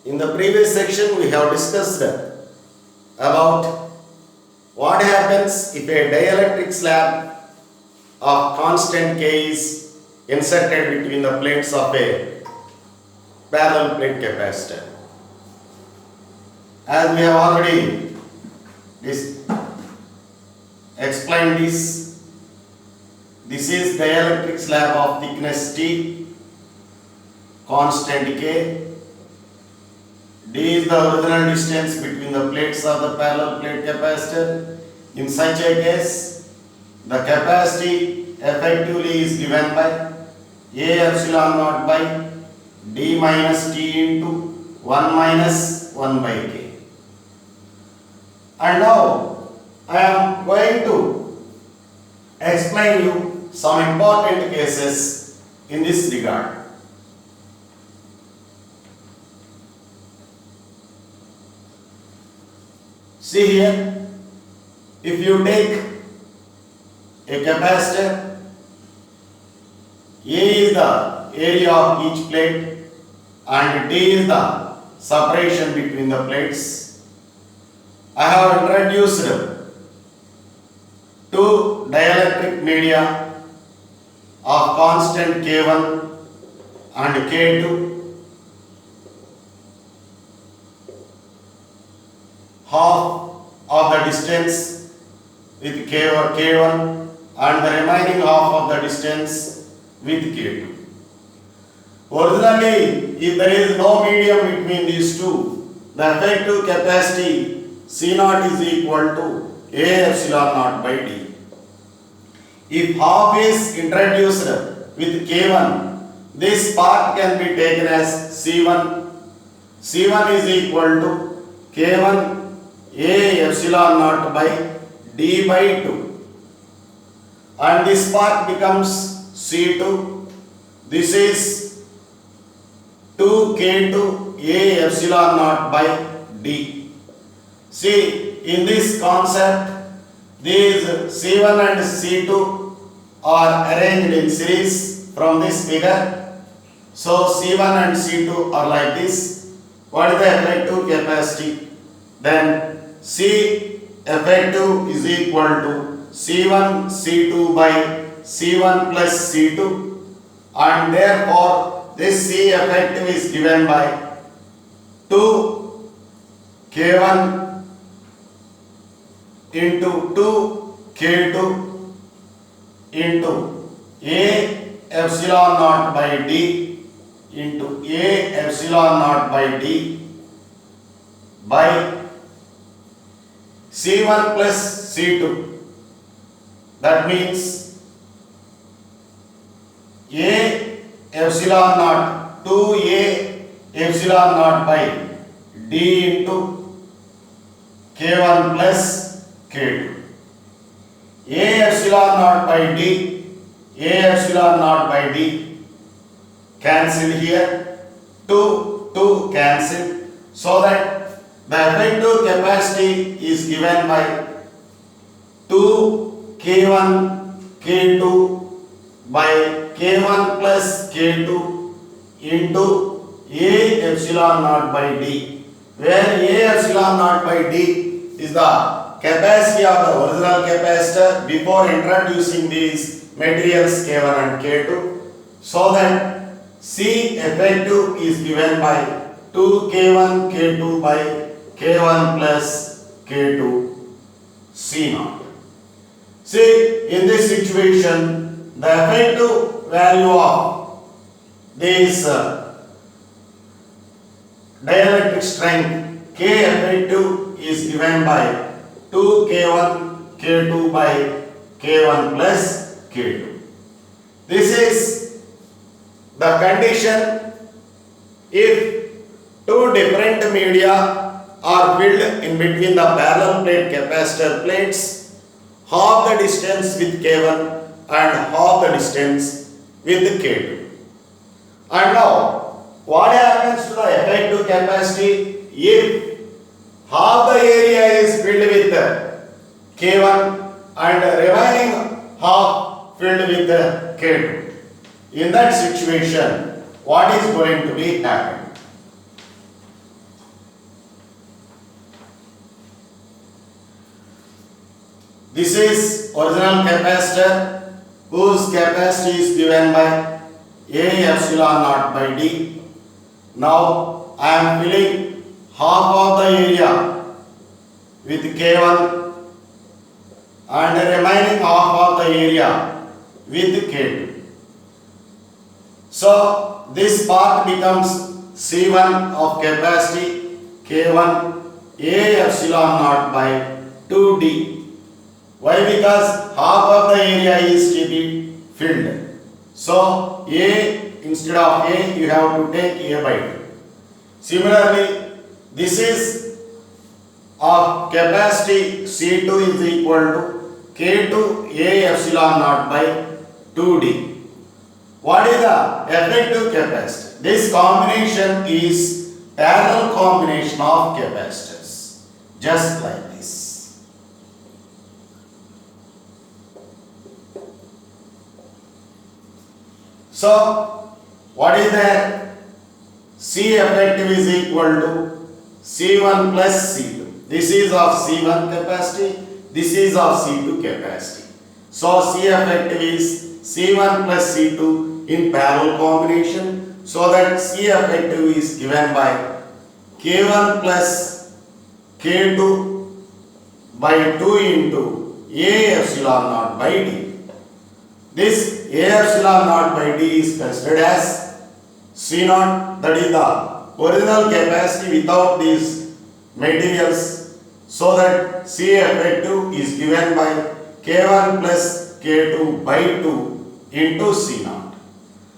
In the previous section, we have discussed about what happens if a dielectric slab of constant K is inserted between the plates of a parallel plate capacitor. As we have already explained this is dielectric slab of thickness T, constant K. D is the original distance between the plates of the parallel plate capacitor. In such a case, the capacity effectively is given by A epsilon naught by D minus T into 1 minus 1 by K. And now I am going to explain you some important cases in this regard. See here, if you take a capacitor, A is the area of each plate and D is the separation between the plates. I have introduced two dielectric media of constant K1 and K2. Half of the distance with K1 and the remaining half of the distance with K2. Originally, if there is no medium between these two, the effective capacity C0 is equal to A epsilon naught by D. If half is introduced with K1, this part can be taken as C1. C1 is equal to K1 A epsilon naught by D by 2. And this part becomes C2. This is 2K2 A epsilon naught by D. See, in this concept, these C1 and C2 are arranged in series from this figure. So C1 and C2 are like this. What is the effective capacity? Then C effective is equal to C1 C2 by C1 plus C2, and therefore this C effective is given by 2 K1 into 2 K2 into A epsilon naught by D into A epsilon naught by D by C1 plus C2. That means A epsilon naught 2A epsilon naught by D into K1 plus K2. A epsilon naught by D, A epsilon naught by D cancel here, 2 cancel, so that the effective capacity is given by 2 K1 K2 by K1 plus K2 into A epsilon naught by D, where A epsilon naught by D is the capacity of the original capacitor before introducing these materials K1 and K2, so that C effective is given by 2 K1 K2 by K1 plus K2 C0. See, in this situation, the effective value of this dielectric strength K effective is given by 2 K1 K2 by K1 plus K2. This is the condition if two different media are filled in between the parallel plate capacitor plates, half the distance with K1 and half the distance with K2. And now, what happens to the effective capacity if half the area is filled with K1 and remaining half filled with K2? In that situation, what is going to be happening? This is original capacitor whose capacity is given by A epsilon naught by D. Now I am filling half of the area with K1 and the remaining half of the area with K2. So this part becomes C1 of capacity K1 A epsilon naught by 2D. Why? Because half of the area is to be filled. So A, instead of A, you have to take A by 2. Similarly, this is of capacity C2 is equal to K2 A epsilon naught by 2D. What is the effective capacity? This combination is parallel combination of capacitors, just like this. So, what is there? C effective is equal to C1 plus C2. This is of C1 capacity, this is of C2 capacity. So, C effective is C1 plus C2 in parallel combination, so that C effective is given by K1 plus K2 by 2 into A epsilon naught by D. This A epsilon naught by D is considered as C naught, that is the original capacity without these materials, so that C effective is given by K1 plus K2 by 2 into C naught.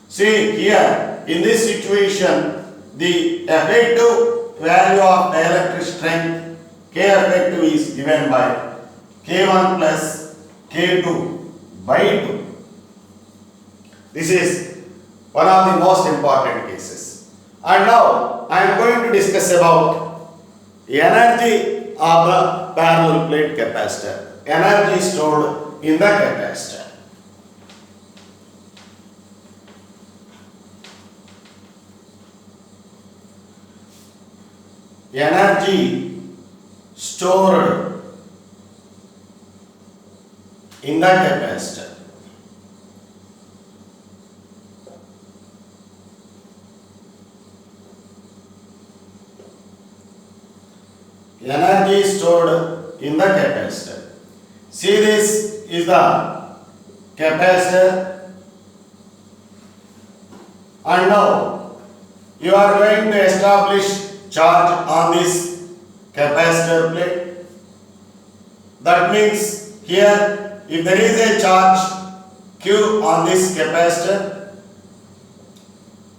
See here, in this situation, the effective value of dielectric strength K effective is given by K1 plus K2 by 2. This is one of the most important cases. And now I am going to discuss about the energy of the parallel plate capacitor, energy stored in the capacitor. Energy stored in the capacitor. Energy stored in the capacitor. See, this is the capacitor, and now you are going to establish charge on this capacitor plate. That means here, if there is a charge Q on this capacitor,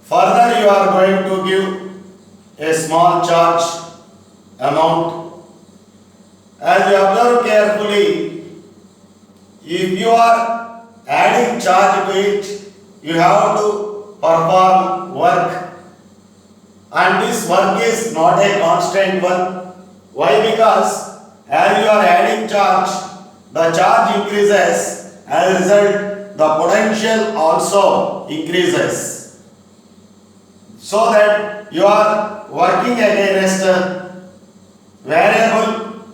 further you are going to give a small charge amount. As you observe carefully, if you are adding charge to it, you have to perform work. And this work is not a constant one. Why? Because as you are adding charge, the charge increases. As a result, the potential also increases. So that you are working against a variable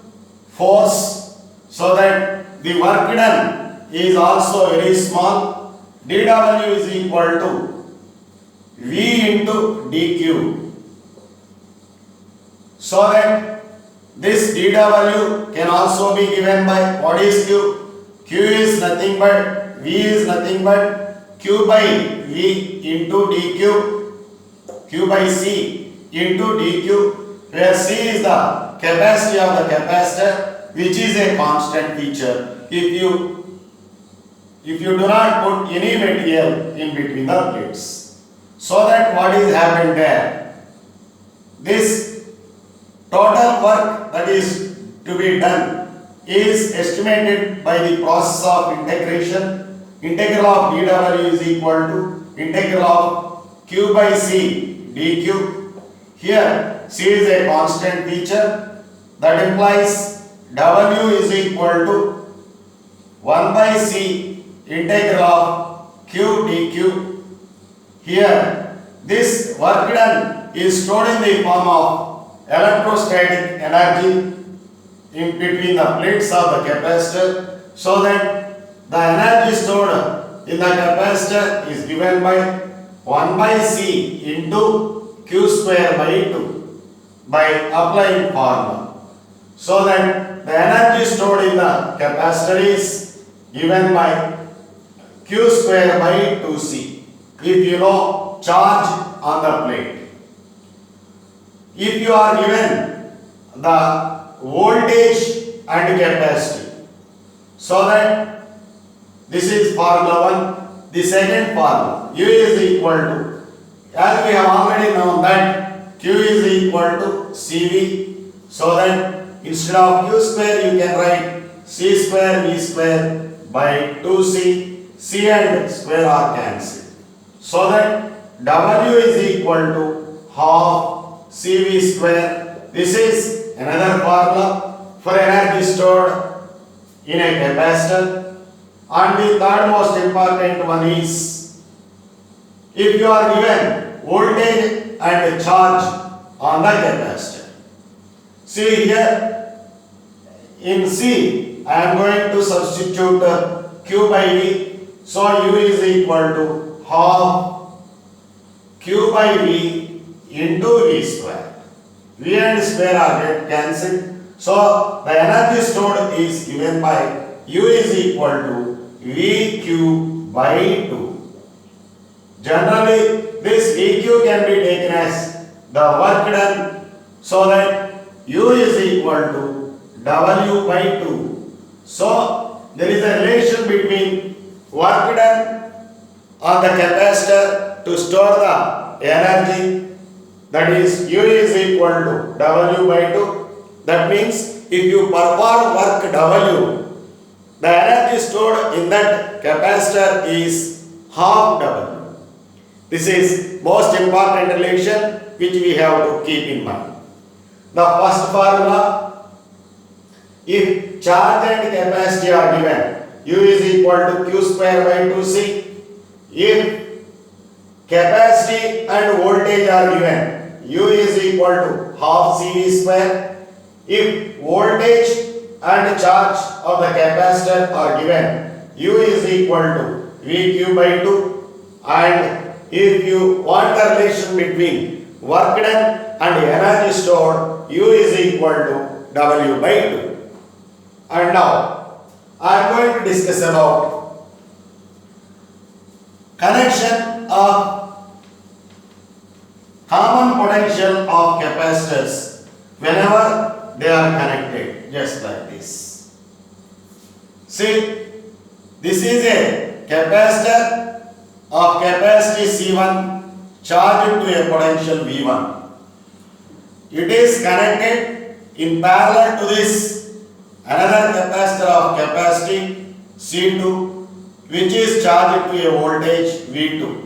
force, so that the work done is also very small. dW is equal to V into dQ. So that this dW can also be given by what is Q? Q is nothing but V is nothing but Q by V into dQ, Q by C into dQ, where C is the capacity of the capacitor, which is a constant feature if you do not put any material in between the plates. So that what is happened there? This total work that is to be done is estimated by the process of integration. Integral of dW is equal to integral of Q by C dQ. Here C is a constant feature, that implies W is equal to 1 by C integral of Q dQ. Here this work done is stored in the form of electrostatic energy in between the plates of the capacitor, so that the energy stored in the capacitor is given by 1 by C into Q square by 2 by applying formula. So that the energy stored in the capacitor is given by Q square by 2C. If you know charge on the plate. If you are given the voltage and capacity, so that this is formula 1, the second formula U is equal to, as we have already known that Q is equal to CV, so that instead of Q square you can write C square V square by 2C, C and square are cancelled, so that W is equal to half CV square. This is another formula for energy stored in a capacitor. And the third most important one is, if you are given voltage and charge on the capacitor. See here in C I am going to substitute Q by V. So U is equal to half Q by V into V square. V and square are get cancelled. So the energy stored is given by U is equal to VQ by 2. Generally this VQ can be taken as the work done, so that U is equal to W by 2. So there is a relation between work done on the capacitor to store the energy, that is U is equal to W by 2. That means if you perform work W, the energy stored in that capacitor is half W. This is most important relation which we have to keep in mind. The first formula, if charge and capacity are given, U is equal to Q square by 2C. If capacity and voltage are given, U is equal to half CV square. If voltage and charge of the capacitor are given, U is equal to VQ by 2. And if you want the relation between work done and energy stored, U is equal to W by 2. And now I am going to discuss about connection of common potential of capacitors whenever they are connected, just like this. See, this is a capacitor of capacity C1 charged to a potential V1. It is connected in parallel to this another capacitor of capacity C2, which is charged to a voltage V2.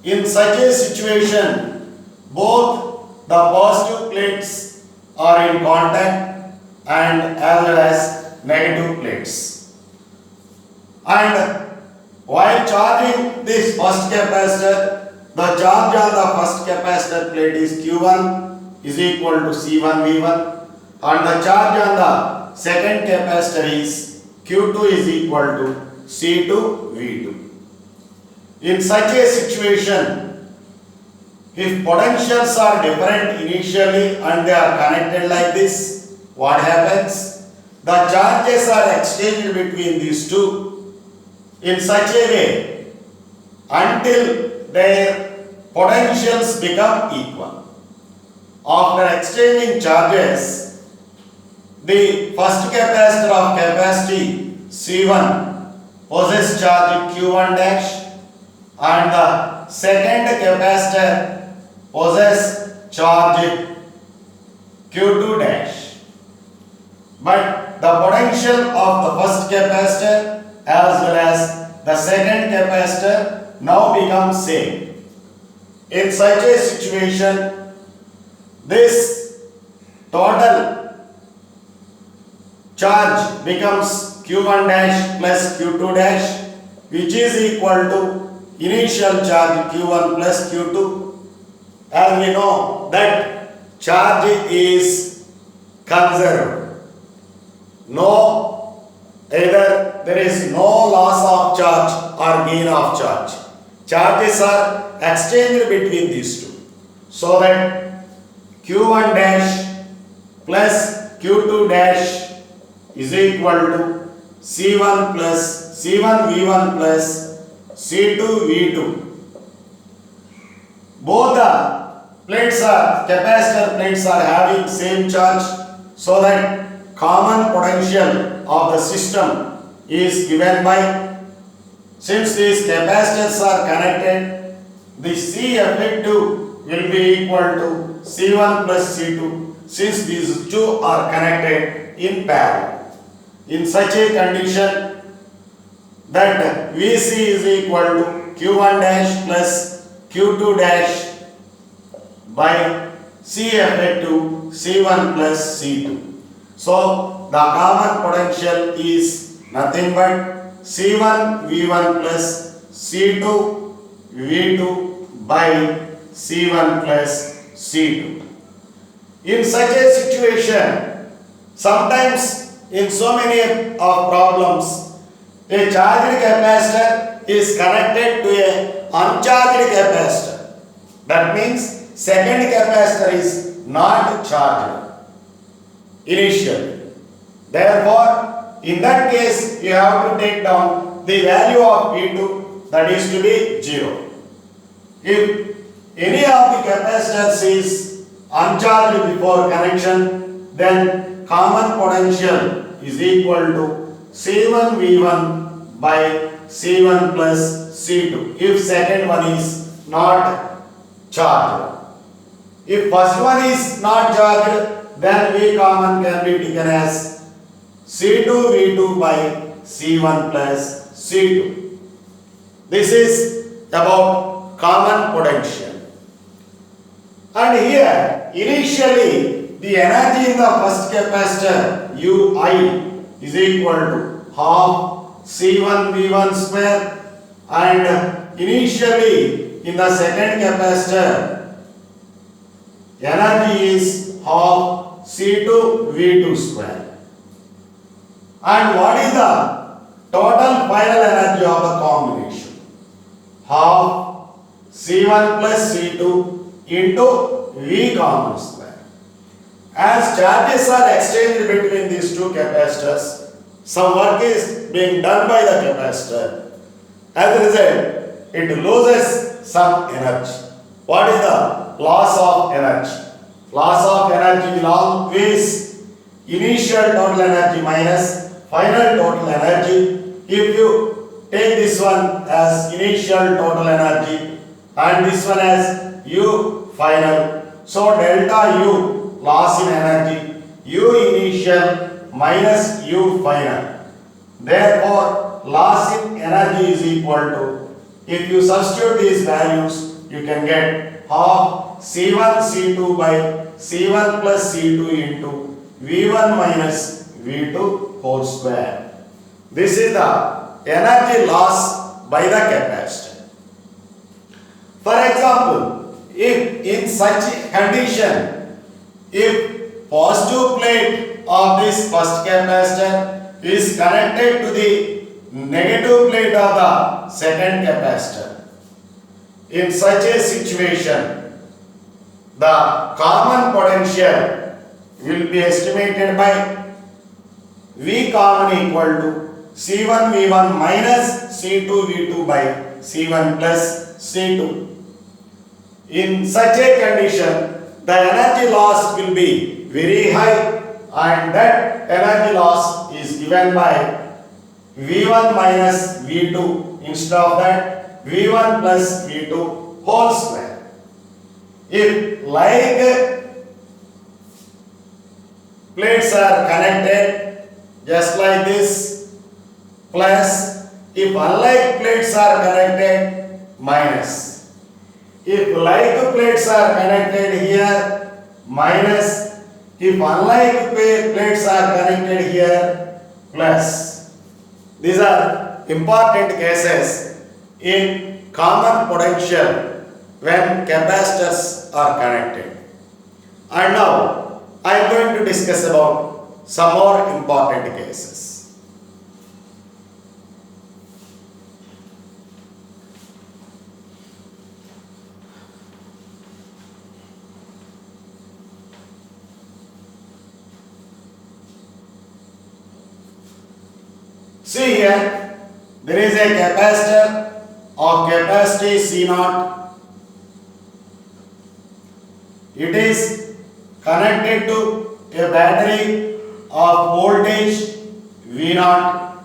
In such a situation, both the positive plates are in contact and as well as negative plates. And while charging this first capacitor, the charge on the first capacitor plate is Q1 is equal to C1 V1, and the charge on the second capacitor is Q2 is equal to C2 V2. In such a situation, if potentials are different initially and they are connected like this, what happens? The charges are exchanged between these two in such a way until their potentials become equal. After exchanging charges, the first capacitor of capacity C1 possesses charge Q1 dash and the second capacitor possesses charge Q2 dash. But the potential of the first capacitor as well as the second capacitor now becomes same. In such a situation, this total charge becomes Q1 dash plus Q2 dash, which is equal to initial charge Q1 plus Q2. As we know that charge is conserved. No either there is no loss of charge or gain of charge. Charges are exchanged between these two. So that Q1 dash plus Q2 dash is equal to C1 plus C1 V1 plus C2 V2. Both the capacitor plates are having same charge, so that common potential of the system is given by, since these capacitors are connected, the C effective will be equal to C1 plus C2, since these two are connected in parallel. In such a condition, that Vc is equal to Q1 dash plus Q2 dash by C effective C1 plus C2. So the common potential is nothing but C1 V1 plus C2 V2 by C1 plus C2. In such a situation, sometimes in so many of problems, a charged capacitor is connected to a uncharged capacitor. That means second capacitor is not charged initially. Therefore, in that case, you have to take down the value of V2, that is to be 0. If any of the capacitors is uncharged before connection, then common potential is equal to C1 V1 by C1 plus C2 if second one is not charged. If first one is not charged, then V common can be taken as C2 V2 by C1 plus C2. This is about common potential. And here, initially, the energy in the first capacitor Ui is equal to half C1 V1 square, and initially in the second capacitor energy is half C2 V2 square. And what is the total final energy of the combination? Half C1 plus C2 into V common square. As charges are exchanged between these two capacitors, some work is being done by the capacitor. As a result, it loses some energy. What is the loss of energy? Loss of energy will always initial total energy minus final total energy. If you take this one as initial total energy and this one as U final, so delta U loss in energy, U initial minus U final. Therefore, loss in energy is equal to, if you substitute these values, you can get half C1 C2 by C1 plus C2 into V1 minus V2 whole square. This is the energy loss by the capacitor. For example, if in such condition, if positive plate of this first capacitor is connected to the negative plate of the second capacitor, in such a situation, the common potential will be estimated by V common equal to C1 V1 minus C2 V2 by C1 plus C2. In such a condition, the energy loss will be very high, and that energy loss is given by V1 minus V2 instead of that V1 plus V2 whole square. If like plates are connected just like this, plus if unlike plates are connected, minus. If like plates are connected here, minus. If unlike plates are connected here, plus. These are important cases in common potential when capacitors are connected. And now I am going to discuss about some more important cases. See here, there is a capacitor of capacity C naught. It is connected to a battery of voltage V naught.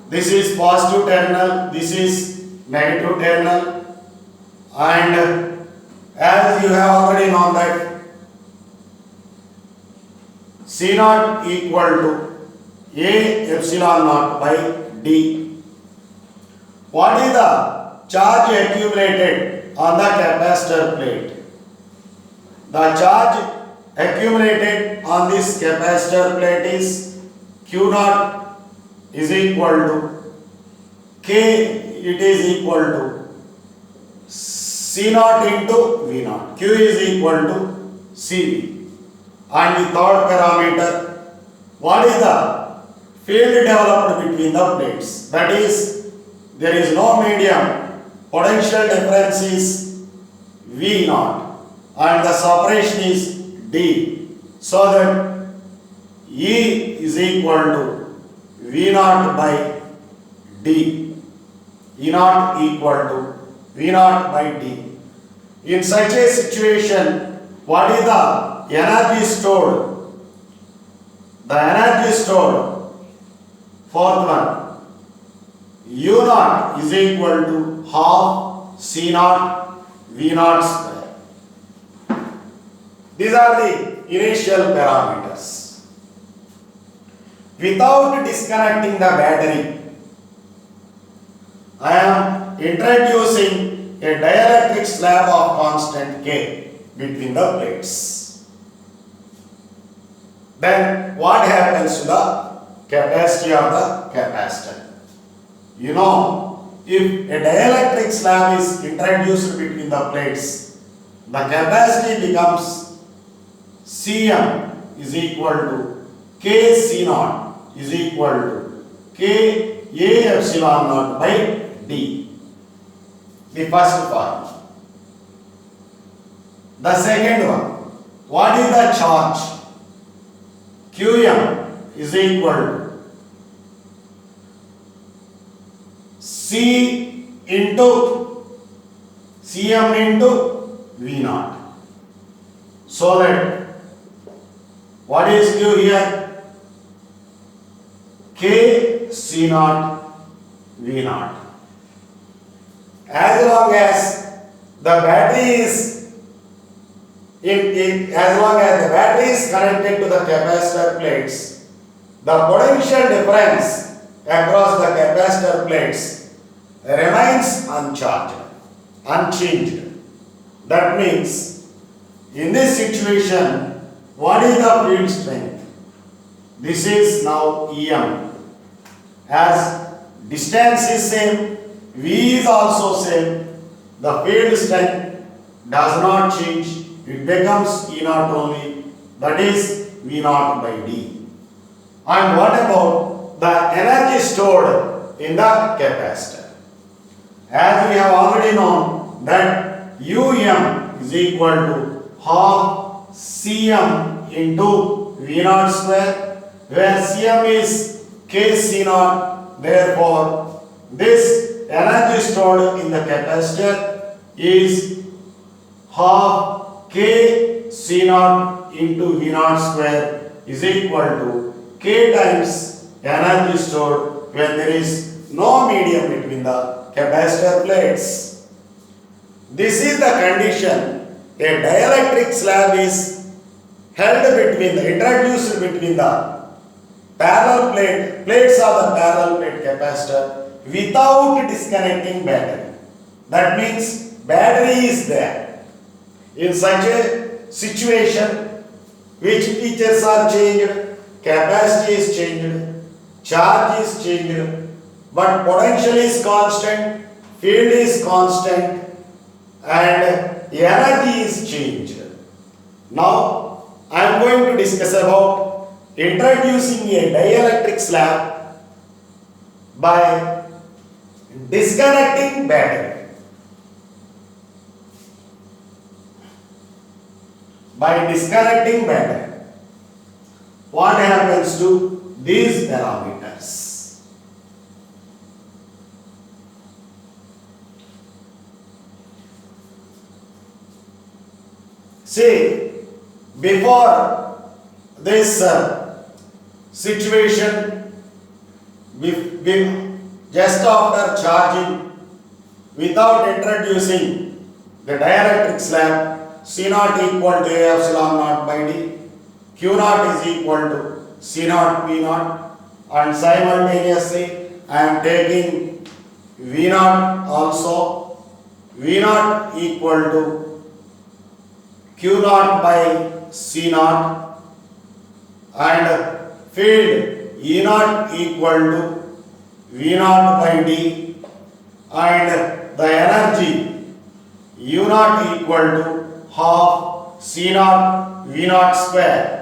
This is positive terminal, this is negative terminal, and as you have already known that C naught equal to A epsilon naught by D. What is the charge accumulated on the capacitor plate? The charge accumulated on this capacitor plate is Q naught is equal to K, it is equal to C naught into V naught. Q is equal to CV. And the third parameter, what is the field developed between the plates? That is, there is no medium, potential difference is V naught and the separation is D. So that E is equal to V naught by D. E naught equal to V naught by D. In such a situation, what is the energy stored? The energy stored, fourth one, U naught is equal to half C naught V naught square. These are the initial parameters. Without disconnecting the battery, I am introducing a dielectric slab of constant K between the plates. Then what happens to the capacity of the capacitor? You know, if a dielectric slab is introduced between the plates, the capacity becomes Cm is equal to K C naught is equal to K A epsilon naught by D. The first part. The second one, what is the charge? Qm is equal to C into Cm into V naught. So that what is Q here? K C naught V naught. As long as the battery is as long as the battery is connected to the capacitor plates, the potential difference across the capacitor plates remains unchanged. That means, in this situation, what is the field strength? This is now Em. As distance is same, V is also same, the field strength does not change. It becomes E naught only, that is V naught by D. And what about the energy stored in the capacitor? As we have already known that Um is equal to half Cm into V naught square, where Cm is K C naught. Therefore, this energy stored in the capacitor is half K C naught into V naught square is equal to K times energy stored when there is no medium between the capacitor plates. This is the condition a dielectric slab is introduced between the plates of the parallel plate capacitor without disconnecting battery. That means battery is there. In such a situation, which features are changed? Capacity is changed, charge is changed, but potential is constant, field is constant, and energy is changed. Now, I am going to discuss about introducing a dielectric slab by disconnecting battery. By disconnecting battery, what happens to these parameters? See, before this situation, just after charging, without introducing the dielectric slab, C naught equal to A epsilon naught by D, Q naught is equal to C naught P naught, and simultaneously I am taking V naught also. V naught equal to Q naught by C naught, and field E naught equal to V naught by D, and the energy U naught equal to half C naught V naught square.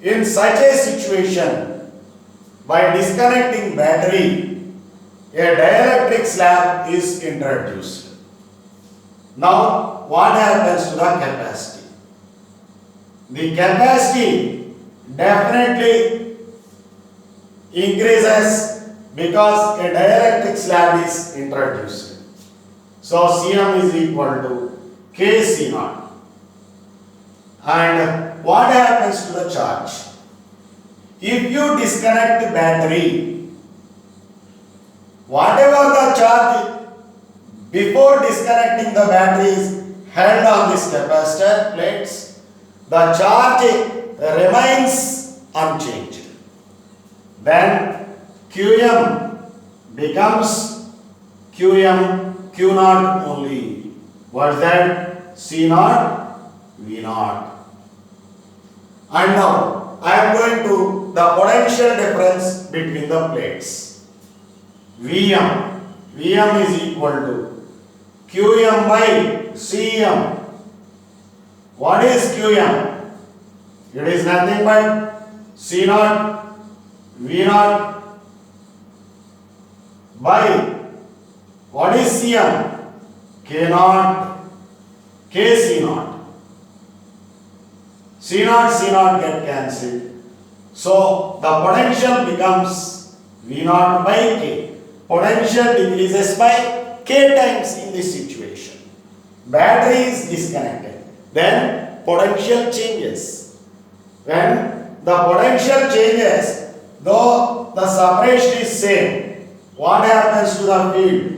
In such a situation, by disconnecting battery, a dielectric slab is introduced. Now, what happens to the capacity? The capacity definitely increases because a dielectric slab is introduced. So, Cm is equal to Kc naught. And what happens to the charge? If you disconnect the battery, whatever the charge before disconnecting the battery is held on this capacitor plates, the charge remains unchanged. Then Qm becomes Qm Q naught only. What is that? C naught V naught. And now I am going to the potential difference between the plates. Vm is equal to Qm by Cm. What is Qm? It is nothing but C naught V naught by what is Cm? K naught Kc naught. C naught get cancelled. So the potential becomes V naught by K. Potential decreases by K times in this situation. Battery is disconnected. Then potential changes. When the potential changes, though the separation is same, what happens to the field?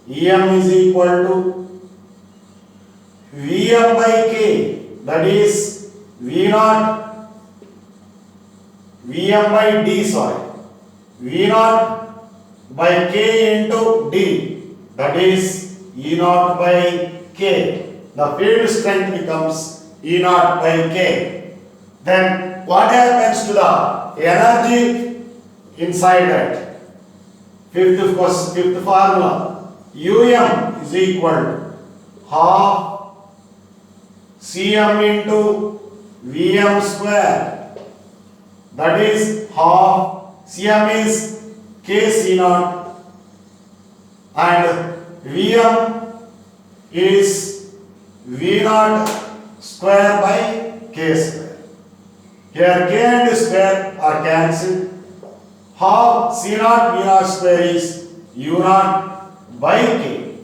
Em is equal to Vm by K, that is V naught, Vm by D, V naught by K into D, that is E naught by K. The field strength becomes E naught by K. Then what happens to the energy inside that? Fifth formula. Um is equal to half Cm into Vm square, that is half Cm is Kc naught and Vm is V naught square by K square. Here K and square are cancelled. Half C naught V naught square is U naught by K.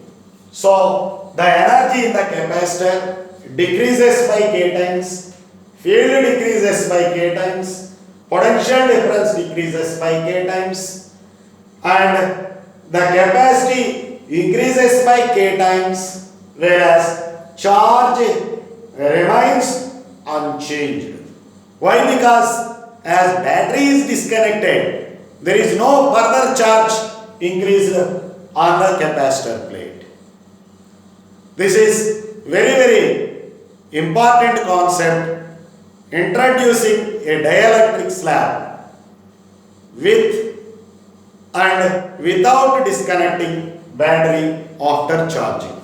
So the energy in the capacitor decreases by K times, field decreases by K times, potential difference decreases by K times, and the capacity increases by K times, whereas charge remains unchanged. Why? Because as battery is disconnected, there is no further charge increased on the capacitor plate. This is very important concept, introducing a dielectric slab with and without disconnecting battery after charging.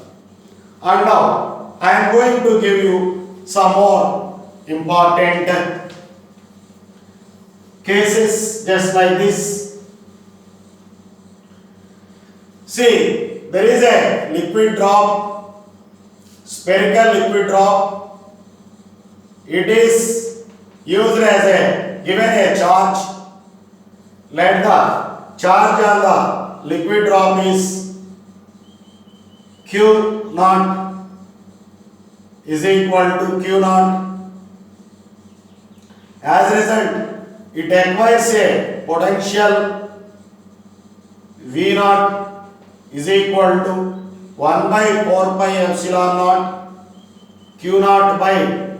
And now I am going to give you some more important cases just like this. See, there is a liquid drop, spherical liquid drop. It is used as a given a charge. Let the charge on the liquid drop is Q naught is equal to Q naught. As a result, it acquires a potential V naught is equal to 1 by 4 pi epsilon naught Q naught by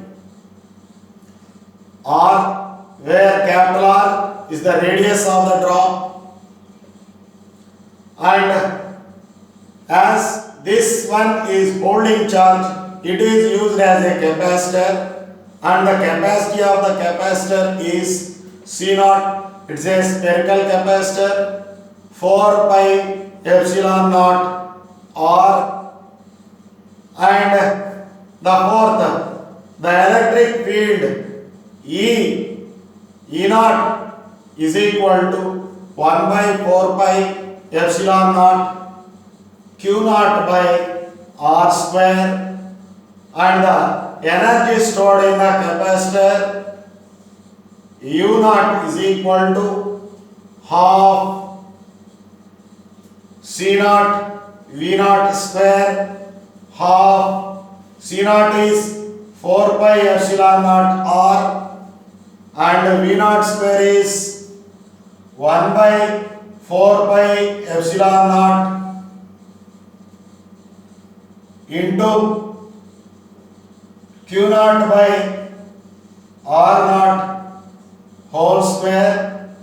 R, where capital R is the radius of the drop, and as this one is holding charge, it is used as a capacitor, and the capacity of the capacitor is C naught. It's a spherical capacitor, 4 pi epsilon naught R, and the fourth, the electric field E naught is equal to 1 by 4 pi epsilon naught Q naught by R square, and the energy stored in the capacitor U naught is equal to half C naught V naught square, half C naught is 4 pi epsilon naught R, and V naught square is 1 by 4 pi epsilon naught into Q naught by R naught whole square,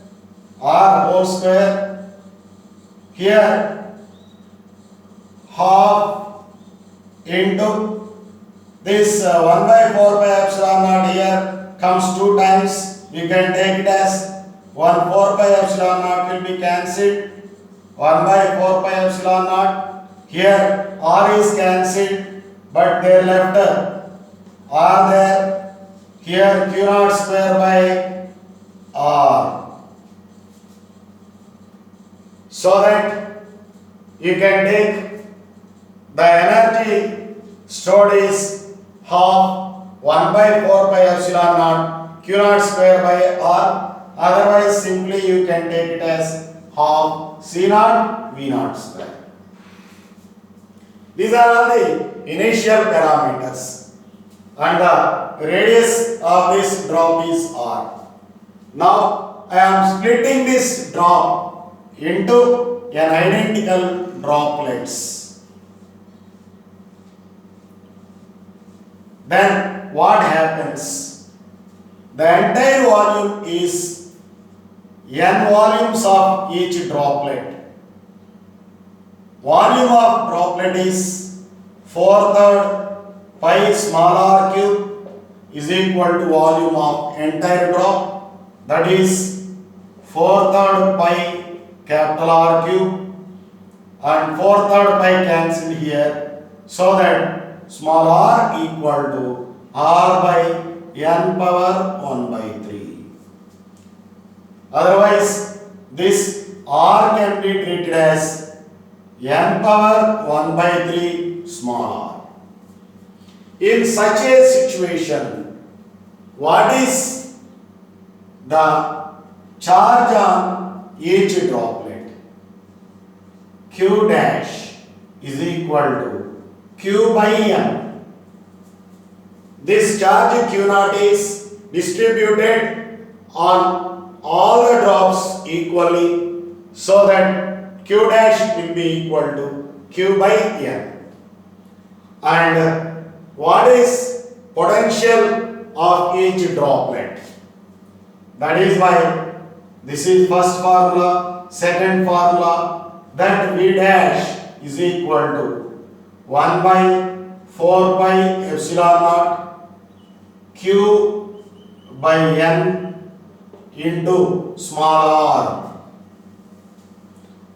R whole square. Here half into this 1 by 4 pi epsilon naught here comes 2 times. We can take it as 1 4 pi epsilon naught will be cancelled. 1 by 4 pi epsilon naught. Here R is cancelled, but there left R there. Here Q naught square by R. So that you can take the energy stored is half 1 by 4 pi epsilon naught Q naught square by R. Otherwise, simply you can take it as half C naught V naught square. These are all the initial parameters, and the radius of this drop is R. Now I am splitting this drop into an identical droplets. Then what happens? The entire volume is n volumes of each droplet. Volume of droplet is 4/3 pi small r cube is equal to volume of entire drop, that is 4/3 pi capital R cube, and 4/3 pi cancelled here, so that small r equal to r by n power 1 by 3. Otherwise, this r can be treated as n power 1 by 3 small r. In such a situation, what is the charge on each droplet? Q dash is equal to Q by n. This charge Q naught is distributed on all the drops equally, so that Q dash will be equal to Q by n. And what is potential of each droplet? That is why this is first formula, second formula, that V dash is equal to 1 by 4 pi epsilon naught Q by n into small r.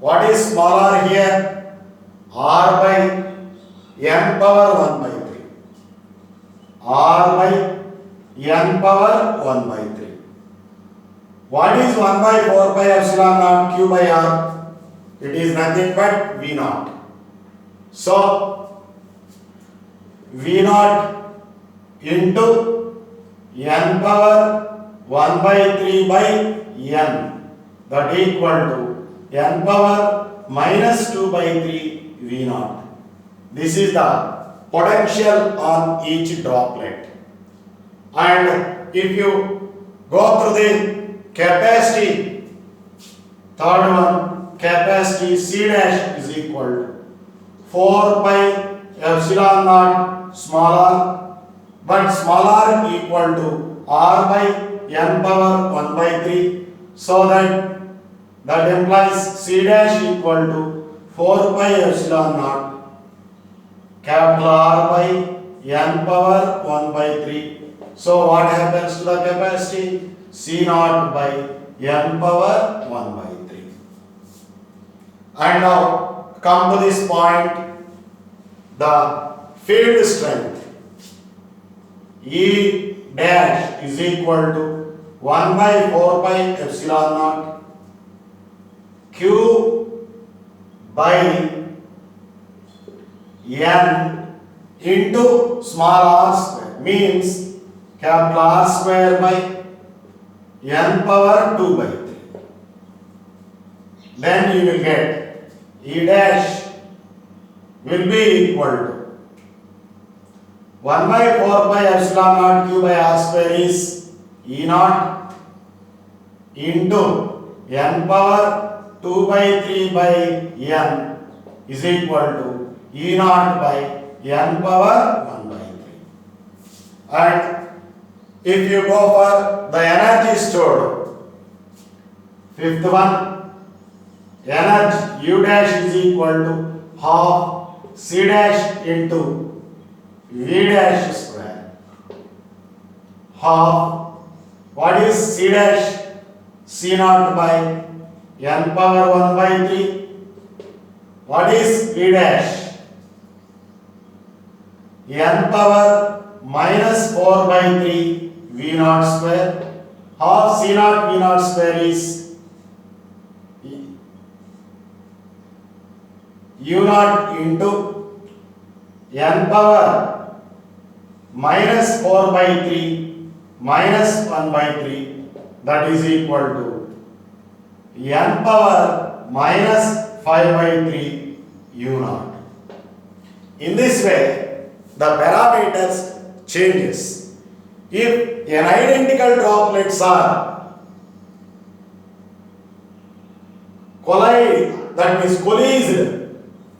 What is small r here? R by n power 1 by 3. R by n power 1 by 3. What is 1 by 4 pi epsilon naught Q by r? It is nothing but V naught. So, V naught into n power 1 by 3 by n, that equal to n power minus 2 by 3 V naught. This is the potential on each droplet. And if you go through the capacity, third one, capacity C dash is equal to 4 pi epsilon naught small r, but small r equal to r by n power 1 by 3, so that implies C dash equal to 4 pi epsilon naught capital R by n power 1 by 3. So what happens to the capacity? C naught by n power 1 by 3. And now come to this point, the field strength E dash is equal to 1 by 4 pi epsilon naught Q by n into small r square, means capital R square by n power 2 by 3. Then you will get E dash will be equal to 1 by 4 pi epsilon naught Q by R square is E naught into n power 2 by 3 by n is equal to E naught by n power 1 by 3. And if you go for the energy stored, fifth one, energy U dash is equal to half C dash into V dash square. Half, what is C dash? C naught by n power 1 by 3. What is V dash? N power minus 4 by 3 V naught square. Half C naught V naught square is U naught into n power minus 4 by 3 minus 1 by 3, that is equal to n power minus 5 by 3 U naught. In this way, the parameters changes. If an identical droplets are collide, that means coalesced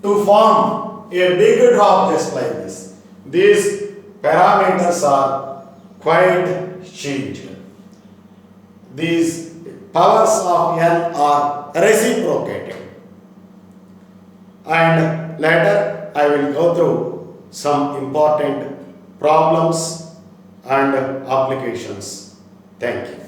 to form a big drop just like this, these parameters are quite changed. These powers of n are reciprocated. And later I will go through some important problems and applications. Thank you.